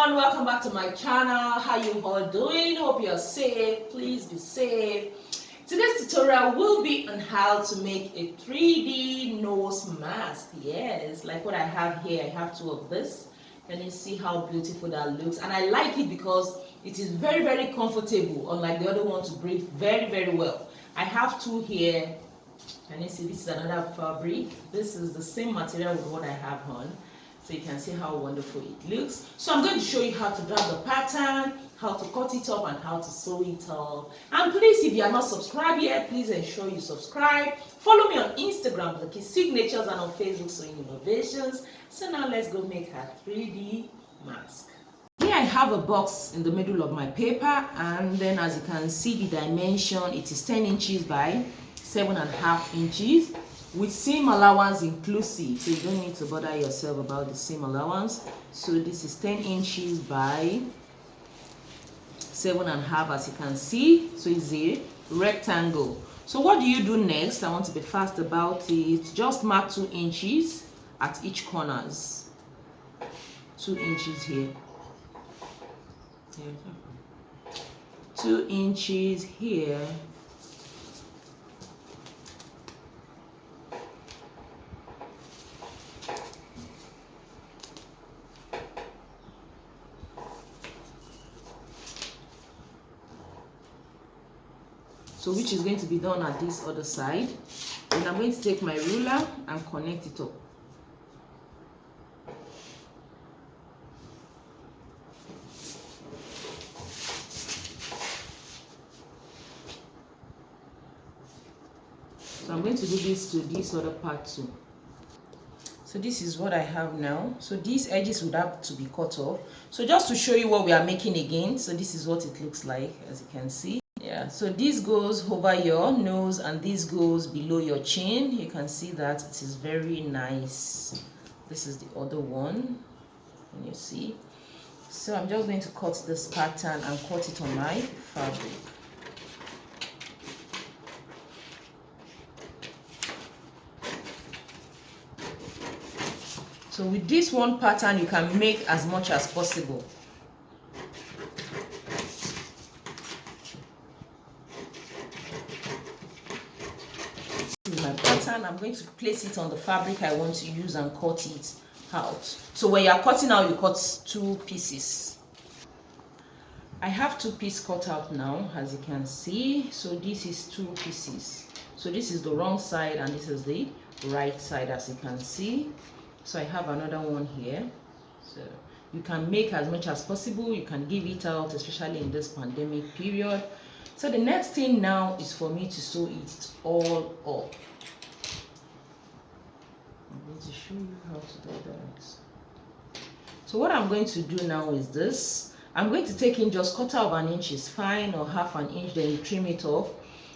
everyone, welcome back to my channel. How you all doing? Hope you're safe. Please be safe. Today's tutorial will be on how to make a 3D nose mask. Yes, like what I have here. I have two of this. Can you see how beautiful that looks? And I like it because it is very comfortable, unlike the other one, to breathe very well. I have two here. Can you see this is another fabric? This is the same material with what I have on. So you can see how wonderful it looks. So I'm going to show you how to draw the pattern, how to cut it up, and how to sew it up. And please, if you are not subscribed yet, please ensure you subscribe. Follow me on Instagram, Lucky Signatures, and on Facebook, Sewing Innovations. So now let's go make our 3D mask. Here I have a box in the middle of my paper, and then as you can see the dimension, it is 10 inches by 7.5 inches. With seam allowance inclusive, so you don't need to bother yourself about the seam allowance. So this is 10 inches by 7.5, as you can see. So it's a rectangle. So what do you do next? I want to be fast about it. Just mark 2 inches at each corners. 2 inches here. 2 inches here. So which is going to be done at this other side. And I'm going to take my ruler and connect it up. So I'm going to do this to this other part too. So this is what I have now. So these edges would have to be cut off. So just to show you what we are making again. So this is what it looks like, as you can see. Yeah, so this goes over your nose and this goes below your chin. You can see that it is very nice. This is the other one. Can you see? So I'm just going to cut this pattern and cut it on my fabric. So with this one pattern, you can make as much as possible. This is my pattern. I'm going to place it on the fabric I want to use and cut it out. So when you are cutting out, you cut 2 pieces. I have 2 pieces cut out now, as you can see. So this is 2 pieces. So this is the wrong side and this is the right side, as you can see. So I have another one here. So you can make as much as possible. You can give it out, especially in this pandemic period. So the next thing now is for me to sew it all up. I'm going to show you how to do that. So what I'm going to do now is this. I'm going to take in just 1/4 of an inch is fine, or 1/2 an inch, then you trim it off.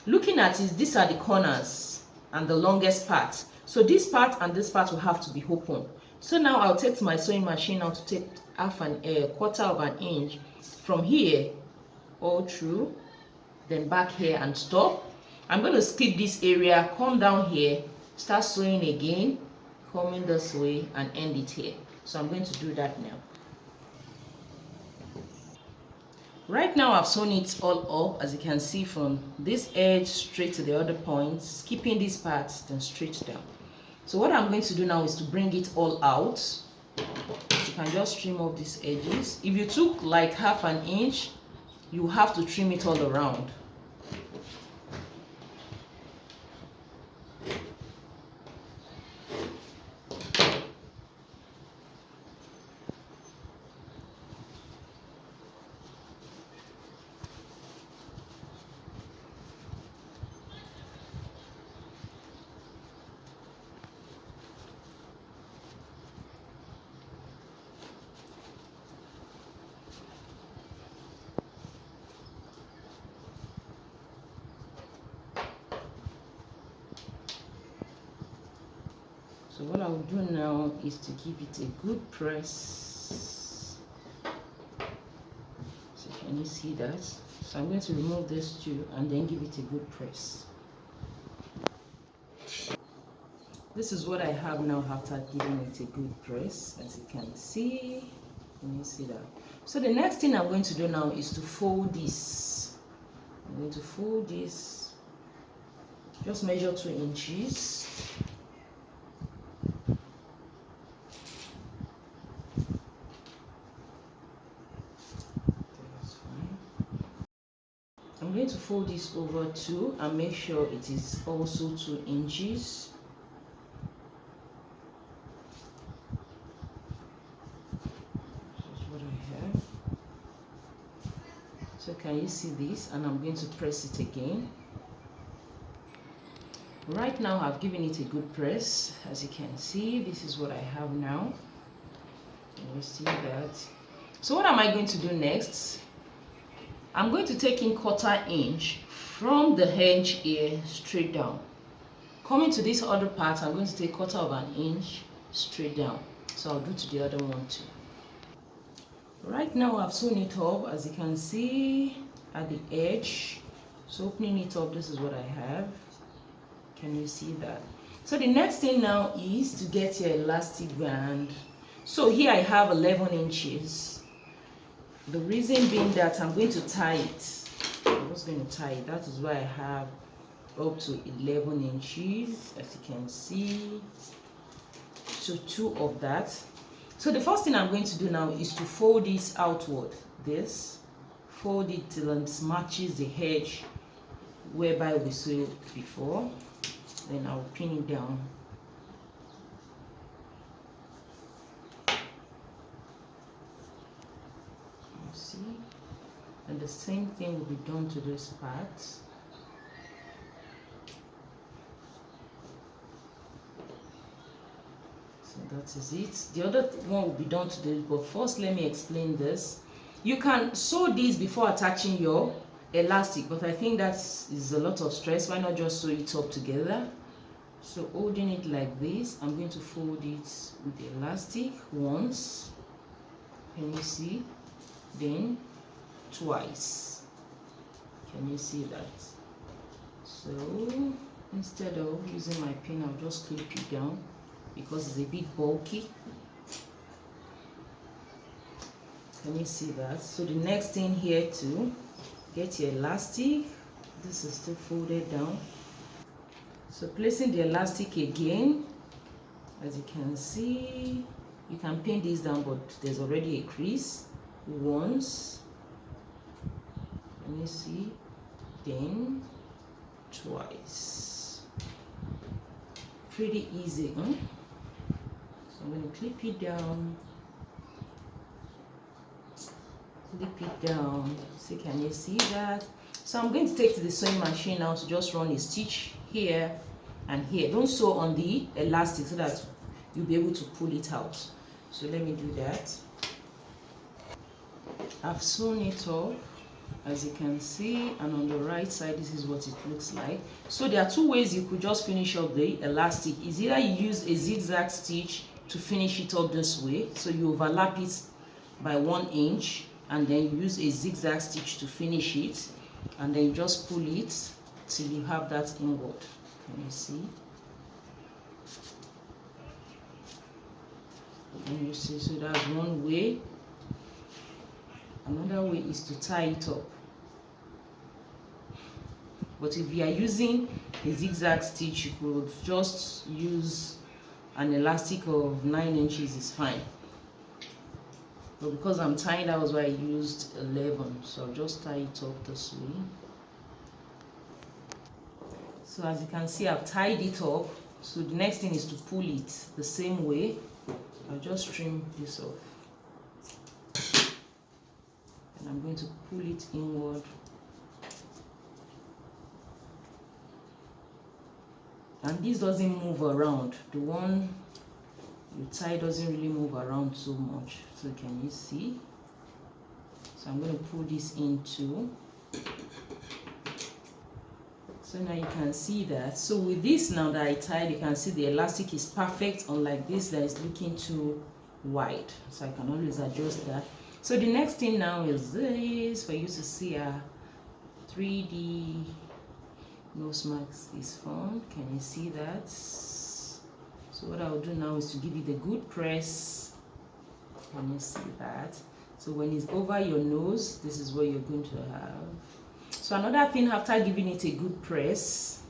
Looking at it, these are the corners and the longest part. So this part and this part will have to be open. So now I'll take my sewing machine now to take 1/4 of an inch from here all through, then back here and stop. I'm going to skip this area, come down here, start sewing again, coming this way and end it here. So I'm going to do that now. Right now I've sewn it all up, as you can see, from this edge straight to the other point, skipping this part, then straight down. So what I'm going to do now is to bring it all out. You can just trim off these edges. If you took like 1/2 an inch, you have to trim it all around. So what I will do now is to give it a good press. So can you see that? So I'm going to remove this too and then give it a good press. This is what I have now after giving it a good press. As you can see, Can you see that? So the next thing I'm going to do now is to fold this. I'm going to fold this. Just measure 2 inches. That's fine. I'm going to fold this over 2 and make sure it is also 2 inches. So can you see this? And I'm going to press it again. Right now I've given it a good press. As you can see, this is what I have now. Can you see that? So what am I going to do next? I'm going to take in 1/4 inch from the edge here straight down. Coming to this other part, I'm going to take 1/4 inch straight down. So I'll do to the other one too. Right now I've sewn it up, as you can see, at the edge. So opening it up, this is what I have. Can you see that? So the next thing now is to get your elastic band. So here I have 11 inches. The reason being that I'm going to tie it. I'm just going to tie it. That is why I have up to 11 inches, as you can see. So 2 of that. So the first thing I'm going to do now is to fold this outward. This, fold it till it matches the edge whereby we sewed before. Then I'll pin it down. You see? And the same thing will be done to this part. So that is it. The other one will be done today, but first let me explain this. You can sew this before attaching your elastic, but I think that is a lot of stress. Why not just sew it up together? So holding it like this, I'm going to fold it with the elastic once. Can you see? Then twice. Can you see that? So instead of using my pin, I'll just clip it down because it's a bit bulky. Can you see that? So the next thing here to get your elastic. This is still folded down. So placing the elastic again, as you can see, you can pin this down, but there's already a crease. Once, can you see? Then twice. Pretty easy, huh? So I'm going to clip it down. Clip it down. See, can you see that? So I'm going to take to the sewing machine now to just run a stitch here and here. Don't sew on the elastic so that you'll be able to pull it out. So let me do that. I've sewn it up, as you can see, and on the right side this is what it looks like. So there are 2 ways you could just finish up the elastic. Is either you use a zigzag stitch to finish it up this way, so you overlap it by 1 inch, and then you use a zigzag stitch to finish it, and then you just pull it till you have that inward. Can you see? Can you see? So that's one way. Another way is to tie it up. But if you are using a zigzag stitch, you could just use an elastic of 9 inches is fine. But because I'm tying, that was why I used 11. So I'll just tie it up this way. So as you can see, I've tied it up. So the next thing is to pull it the same way. I'll just trim this off. And I'm going to pull it inward. And this doesn't move around. The one you tie doesn't really move around so much. So can you see? So I'm going to pull this in too. So now you can see that. So with this now that I tied, you can see the elastic is perfect, unlike this that is looking too wide. So I can always adjust that. So the next thing now is this, for you to see a 3D nose mask is formed. Can you see that? So what I'll do now is to give it a good press. Can you see that? So when it's over your nose, this is what you're going to have. So another thing, after giving it a good press,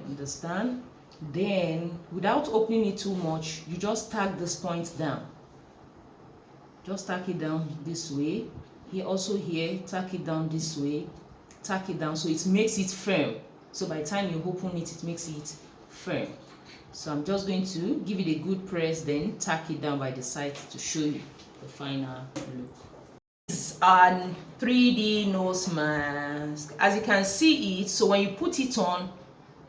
understand, then without opening it too much, you just tack this point down. Just tack it down this way. Here also, here, tack it down this way, tack it down, so it makes it firm. So by the time you open it, it makes it firm. So I'm just going to give it a good press, then tack it down by the side to show you the final look. This is our 3D nose mask. As you can see it, so when you put it on,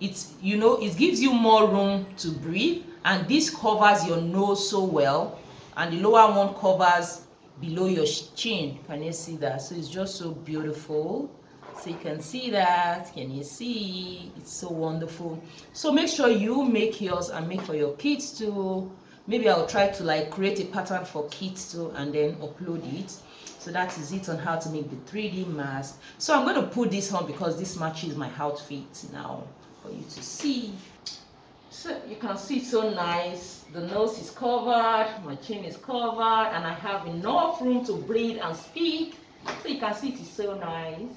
it's, you know, it gives you more room to breathe, and this covers your nose so well, and the lower one covers below your chin. Can you see that? So it's just so beautiful. So you can see that. Can you see? It's so wonderful. So make sure you make yours and make for your kids too. Maybe I'll try to like create a pattern for kids too and then upload it. So that is it on how to make the 3D mask. So I'm going to put this on because this matches my outfit now for you to see. So you can see it's so nice. The nose is covered, my chin is covered, and I have enough room to breathe and speak. So you can see it is so nice.